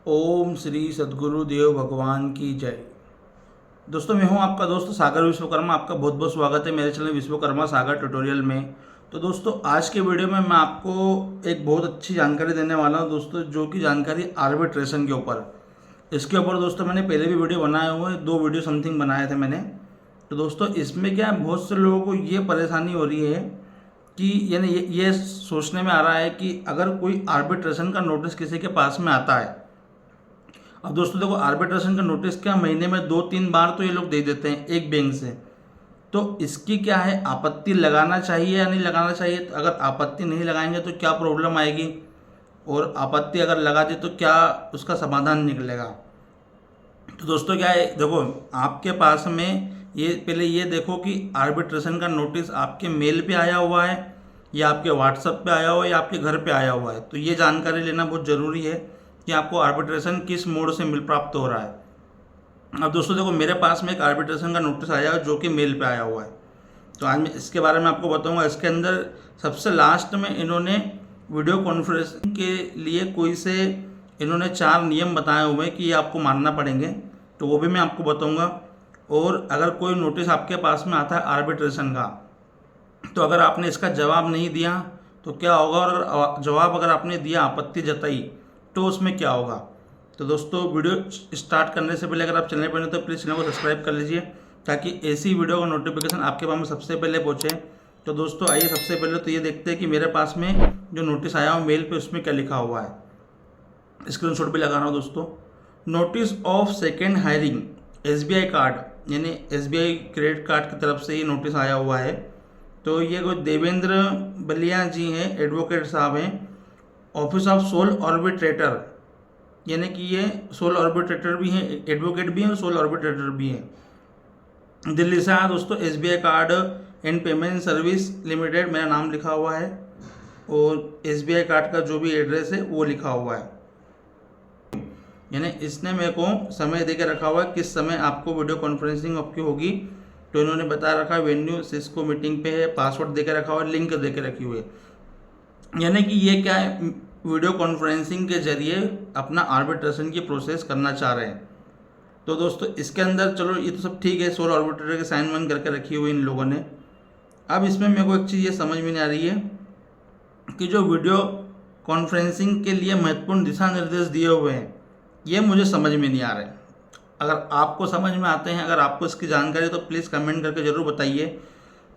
ओम श्री सद्गुरु देव भगवान की जय। दोस्तों, मैं हूं आपका दोस्त सागर विश्वकर्मा। आपका बहुत बहुत स्वागत है मेरे चैनल विश्वकर्मा सागर ट्यूटोरियल में। तो दोस्तों, आज के वीडियो में मैं आपको एक बहुत अच्छी जानकारी देने वाला हूं दोस्तों, जो कि जानकारी आर्बिट्रेशन के ऊपर। इसके ऊपर दोस्तों मैंने पहले भी वीडियो बनाए हुए हैं, 2 वीडियो समथिंग बनाए थे मैंने। तो दोस्तों, इसमें क्या है, बहुत से लोगों को ये परेशानी हो रही है कि यानी ये सोचने में आ रहा है कि अगर कोई आर्बिट्रेशन का नोटिस किसी के पास में आता है। अब दोस्तों देखो, आर्बिट्रेशन का नोटिस क्या महीने में 2-3 बार तो ये लोग दे देते हैं एक बैंक से। तो इसकी क्या है, आपत्ति लगाना चाहिए या नहीं लगाना चाहिए? तो अगर आपत्ति नहीं लगाएंगे तो क्या प्रॉब्लम आएगी, और आपत्ति अगर लगा दी तो क्या उसका समाधान निकलेगा? तो दोस्तों क्या है, देखो आपके पास में ये पहले ये देखो कि आर्बिट्रेशन का नोटिस आपके मेल पे आया हुआ है, या आपके व्हाट्सएप पे आया हुआ है, या आपके घर पे आया हुआ है। तो ये जानकारी लेना बहुत ज़रूरी है कि आपको आर्बिट्रेशन किस मोड से मिल प्राप्त हो रहा है। अब दोस्तों देखो, मेरे पास में एक आर्बिट्रेशन का नोटिस आया है जो कि मेल पे आया हुआ है। तो आज मैं इसके बारे में आपको बताऊंगा। इसके अंदर सबसे लास्ट में इन्होंने वीडियो कॉन्फ्रेंसिंग के लिए कोई से इन्होंने 4 नियम बताए हुए हैं कि ये आपको मानना पड़ेंगे। तो वो भी मैं आपको बताऊंगा। और अगर कोई नोटिस आपके पास में आता है आर्बिट्रेशन का, तो अगर आपने इसका जवाब नहीं दिया तो क्या होगा, और जवाब अगर आपने दिया, आपत्ति जताई, तो उसमें क्या होगा। तो दोस्तों, वीडियो स्टार्ट करने से पहले अगर आप चैनल पर नहीं तो प्लीज़ चैनल को सब्सक्राइब कर लीजिए, ताकि ऐसी वीडियो का नोटिफिकेशन आपके पास में सबसे पहले पहुंचे। तो दोस्तों आइए, सबसे पहले तो ये देखते हैं कि मेरे पास में जो नोटिस आया हो मेल पे, उसमें क्या लिखा हुआ है। स्क्रीनशॉट भी लगा रहा हूँ दोस्तों। Notice of second hiring SBI card, यानी SBI क्रेडिट कार्ड की तरफ से ये नोटिस आया हुआ है। तो ये कोई देवेंद्र बलिया जी हैं, एडवोकेट साहब हैं, ऑफिस ऑफ सोल ऑर्बिट्रेटर, यानी कि ये सोल ऑर्बिट्रेटर भी हैं, एडवोकेट भी हैं और सोल ऑर्बिट्रेटर भी हैं। दिल्ली से आया दोस्तों। SBI card and payment service limited मेरा नाम लिखा हुआ है, और SBI कार्ड का जो भी एड्रेस है वो लिखा हुआ है। यानी इसने मेरे को समय दे के रखा हुआ है किस समय आपको वीडियो कॉन्फ्रेंसिंग आपकी होगी। तो इन्होंने बता रखा है वेन्यू सिस्को मीटिंग पे है, पासवर्ड दे के रखा हुआ है, लिंक दे के रखी हुई है। यानी कि ये क्या है, वीडियो कॉन्फ्रेंसिंग के जरिए अपना आर्बिट्रेशन की प्रोसेस करना चाह रहे हैं। तो दोस्तों इसके अंदर चलो ये तो सब ठीक है, सोल ऑर्बिट्रेटर के साइन वाइन करके रखी हुई इन लोगों ने। अब इसमें मेरे को एक चीज़ ये समझ में नहीं आ रही है कि जो वीडियो कॉन्फ्रेंसिंग के लिए महत्वपूर्ण दिशा निर्देश दिए हुए हैं, ये मुझे समझ में नहीं आ रहे। अगर आपको समझ में आते हैं, अगर आपको इसकी जानकारी, तो प्लीज़ कमेंट करके ज़रूर बताइए।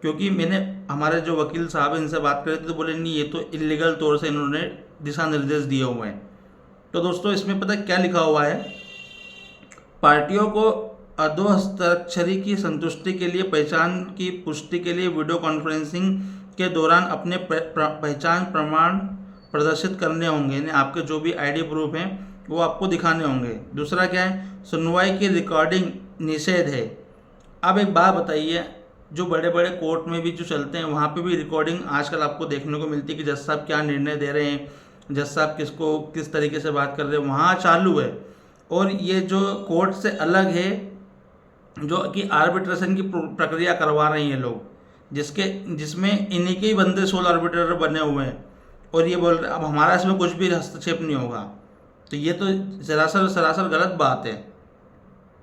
क्योंकि मैंने हमारे जो वकील साहब हैं इनसे बात करी थी, तो बोले नहीं, ये तो इलीगल तौर से इन्होंने दिशा निर्देश दिए हुए हैं। तो दोस्तों इसमें पता क्या लिखा हुआ है, पार्टियों को अधोहस्ताक्षरी की संतुष्टि के लिए पहचान की पुष्टि के लिए वीडियो कॉन्फ्रेंसिंग के दौरान अपने पहचान प्रमाण प्रदर्शित करने होंगे, यानी आपके जो भी ID प्रूफ हैं वो आपको दिखाने होंगे। दूसरा क्या है, सुनवाई की रिकॉर्डिंग निषेध है। अब एक बात बताइए, जो बड़े बड़े कोर्ट में भी जो चलते हैं वहाँ पे भी रिकॉर्डिंग आजकल आपको देखने को मिलती है कि जज साहब क्या निर्णय दे रहे हैं, जज साहब किसको किस तरीके से बात कर रहे हैं, वहाँ चालू है। और ये जो कोर्ट से अलग है, जो कि आर्बिट्रेशन की प्रक्रिया करवा रहे हैं ये लोग, जिसमें इन्हीं के ही बंदे सोल आर्बिट्रेटर बने हुए हैं, और ये बोल रहे अब हमारा इसमें कुछ भी हस्तक्षेप नहीं होगा। तो ये तो सरासर गलत बात है।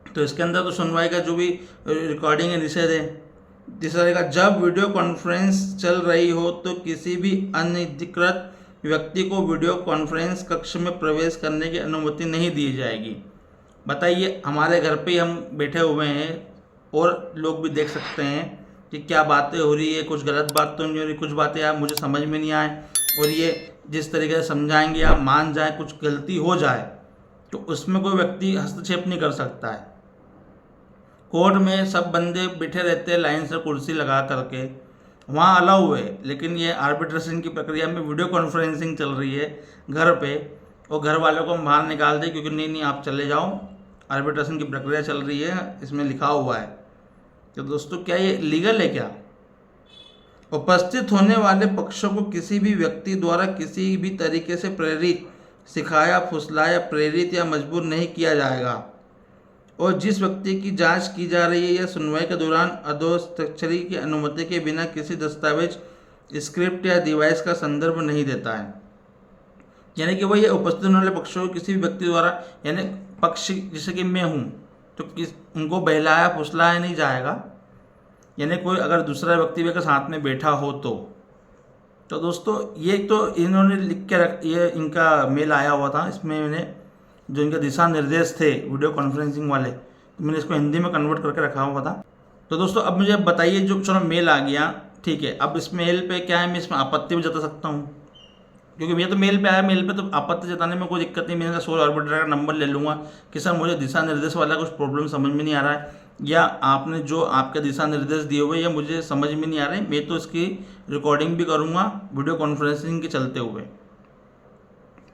तो इसके अंदर तो सुनवाई का जो भी रिकॉर्डिंग है निषेध है। तीसरा का, जब वीडियो कॉन्फ्रेंस चल रही हो तो किसी भी अनधिकृत व्यक्ति को वीडियो कॉन्फ्रेंस कक्ष में प्रवेश करने की अनुमति नहीं दी जाएगी। बताइए, हमारे घर पे हम बैठे हुए हैं और लोग भी देख सकते हैं कि क्या बातें हो रही है, कुछ गलत बात तो नहीं हो रही, कुछ बातें आप मुझे समझ में नहीं आए, और ये जिस तरीके से समझाएंगे आप मान जाए, कुछ गलती हो जाए तो उसमें कोई व्यक्ति हस्तक्षेप नहीं कर सकता है। कोर्ट में सब बंदे बैठे रहते हैं लाइन से कुर्सी लगा करके, वहाँ अलाउ है। लेकिन ये आर्बिट्रेशन की प्रक्रिया में वीडियो कॉन्फ्रेंसिंग चल रही है घर पे, और घर वालों को हम बाहर निकाल दें क्योंकि नहीं आप चले जाओ, आर्बिट्रेशन की प्रक्रिया चल रही है, इसमें लिखा हुआ है। तो दोस्तों क्या ये लीगल है क्या? उपस्थित होने वाले पक्षों को किसी भी व्यक्ति द्वारा किसी भी तरीके से प्रेरित, सिखाया, फुसलाया, प्रेरित या मजबूर नहीं किया जाएगा, और जिस व्यक्ति की जांच की जा रही है या सुनवाई के दौरान अधोहस्ताक्षरी की अनुमति के बिना किसी दस्तावेज, स्क्रिप्ट या डिवाइस का संदर्भ नहीं देता है। यानी कि वही उपस्थित होने वाले पक्षों को किसी भी व्यक्ति द्वारा, यानी पक्ष जैसे कि मैं हूँ तो उनको बहलाया फुसलाया नहीं जाएगा। यानी कोई अगर दूसरा व्यक्ति भी अगर साथ में बैठा हो तो दोस्तों ये तो इन्होंने लिख के ये इनका मेल आया हुआ था, इसमें मैंने जो इनके दिशा निर्देश थे वीडियो कॉन्फ्रेंसिंग वाले, तो मैंने इसको हिंदी में कन्वर्ट करके रखा हुआ था। तो दोस्तों अब मुझे बताइए, जो चलो मेल आ गया ठीक है, अब इस मेल पे क्या है, मैं इसमें आपत्ति भी जता सकता हूँ, क्योंकि मुझे तो मेल पे आया, मेल पे तो आपत्ति जताने में कोई दिक्कत नहीं। मैंने सोल ऑर्बिटर का नंबर ले लूँगा कि सर मुझे दिशा निर्देश वाला कुछ प्रॉब्लम समझ में नहीं आ रहा है, या आपने जो आपके दिशा निर्देश दिए हुए या मुझे समझ में नहीं आ रहे, मैं तो इसकी रिकॉर्डिंग भी करूँगा वीडियो कॉन्फ्रेंसिंग के चलते हुए।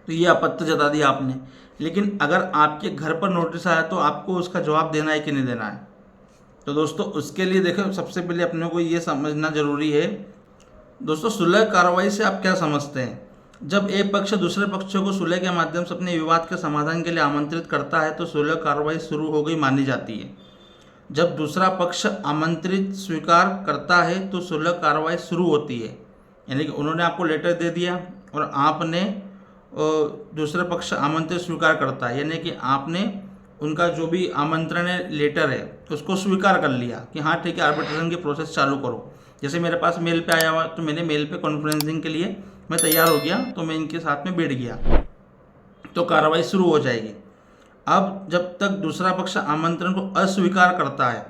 तो ये आपत्ति जता दी आपने, लेकिन अगर आपके घर पर नोटिस आया तो आपको उसका जवाब देना है कि नहीं देना है। तो दोस्तों उसके लिए देखो, सबसे पहले अपने को ये समझना जरूरी है दोस्तों, सुलह कार्रवाई से आप क्या समझते हैं। जब एक पक्ष दूसरे पक्षों को सुलह के माध्यम से अपने विवाद के समाधान के लिए आमंत्रित करता है तो सुलह कार्रवाई शुरू हो गई मानी जाती है। जब दूसरा पक्ष आमंत्रित स्वीकार करता है तो सुलह कार्रवाई शुरू होती है। यानी कि उन्होंने आपको लेटर दे दिया और आपने दूसरा पक्ष आमंत्रित स्वीकार करता है, यानी कि आपने उनका जो भी आमंत्रण लेटर है उसको स्वीकार कर लिया कि हाँ ठीक है, आर्बिट्रेशन की प्रोसेस चालू करो। जैसे मेरे पास मेल पे आया हुआ तो मैंने मेल पे कॉन्फ्रेंसिंग के लिए मैं तैयार हो गया, तो मैं इनके साथ में बैठ गया, तो कार्रवाई शुरू हो जाएगी। अब जब तक दूसरा पक्ष आमंत्रण को अस्वीकार करता है,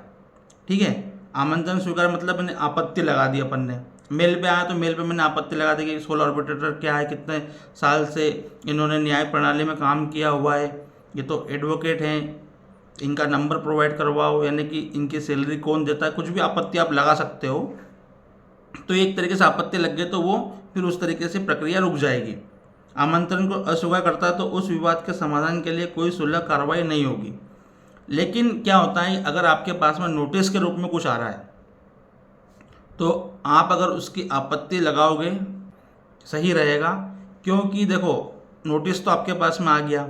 ठीक है, आमंत्रण स्वीकार मतलब मैंने आपत्ति लगा दी, अपन ने मेल पे आया तो मेल पे मैंने आपत्ति लगा दी कि सोल ऑर्बिटर क्या है, कितने साल से इन्होंने न्याय प्रणाली में काम किया हुआ है, ये तो एडवोकेट हैं, इनका नंबर प्रोवाइड करवाओ, यानी कि इनकी सैलरी कौन देता है, कुछ भी आपत्ति आप लगा सकते हो। तो एक तरीके से आपत्ति लग गई तो वो फिर उस तरीके से प्रक्रिया रुक जाएगी। आमंत्रण को अस्वीकार करता है तो उस विवाद के समाधान के लिए कोई सुलह कार्रवाई नहीं होगी। लेकिन क्या होता है, अगर आपके पास में नोटिस के रूप में कुछ आ रहा है तो आप अगर उसकी आपत्ति लगाओगे सही रहेगा, क्योंकि देखो नोटिस तो आपके पास में आ गया,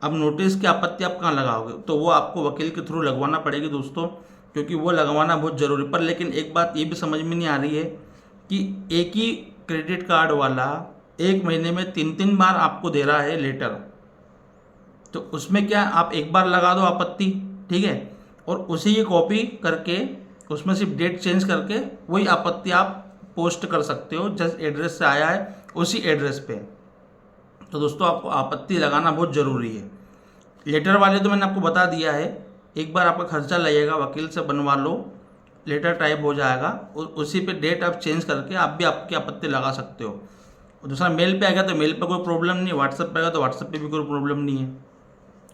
अब नोटिस की आपत्ति आप कहाँ लगाओगे, तो वो आपको वकील के थ्रू लगवाना पड़ेगी दोस्तों, क्योंकि वो लगवाना बहुत ज़रूरी। पर लेकिन एक बात ये भी समझ में नहीं आ रही है कि एक ही क्रेडिट कार्ड वाला एक महीने में 3-3 बार आपको दे रहा है लेटर, तो उसमें क्या आप एक बार लगा दो आपत्ति, ठीक है, और उसी की कॉपी करके उसमें सिर्फ डेट चेंज करके वही आपत्ति आप पोस्ट कर सकते हो जिस एड्रेस से आया है उसी एड्रेस पे। तो दोस्तों आपको आपत्ति लगाना बहुत ज़रूरी है। लेटर वाले तो मैंने आपको बता दिया है, एक बार आपका खर्चा लगेगा, वकील से बनवा लो, लेटर टाइप हो जाएगा, उसी पे डेट आप चेंज करके आप भी आपकी आपत्ति लगा सकते हो। और दूसरा मेल पे आएगा तो मेल पे कोई प्रॉब्लम नहीं, व्हाट्सएप पे आएगा तो व्हाट्सएप पे भी कोई प्रॉब्लम नहीं है।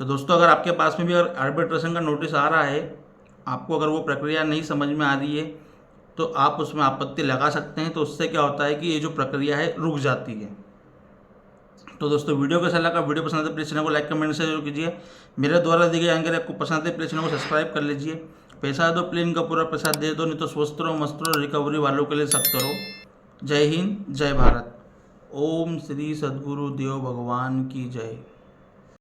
तो दोस्तों अगर आपके पास में भी अगर आर्बिट्रेशन का नोटिस आ रहा है, आपको अगर वो प्रक्रिया नहीं समझ में आ रही है तो आप उसमें आपत्ति लगा सकते हैं। तो उससे क्या होता है कि ये जो प्रक्रिया है रुक जाती है। तो दोस्तों वीडियो कैसा लगा, वीडियो पसंद है प्लीज़ चैनल को लाइक कमेंट से जरूर कीजिए। मेरे द्वारा दी गई जानकारी आपको पसंद है प्लीज़ चैनल को सब्सक्राइब कर लीजिए। पैसा दो प्लेन का पूरा पैसा दे दो, नहीं तो स्वस्थ रहो मस्त रहो, रिकवरी वालों के लिए सख्त रहो। जय हिंद जय भारत। ओम श्री सद्गुरु देव भगवान की जय।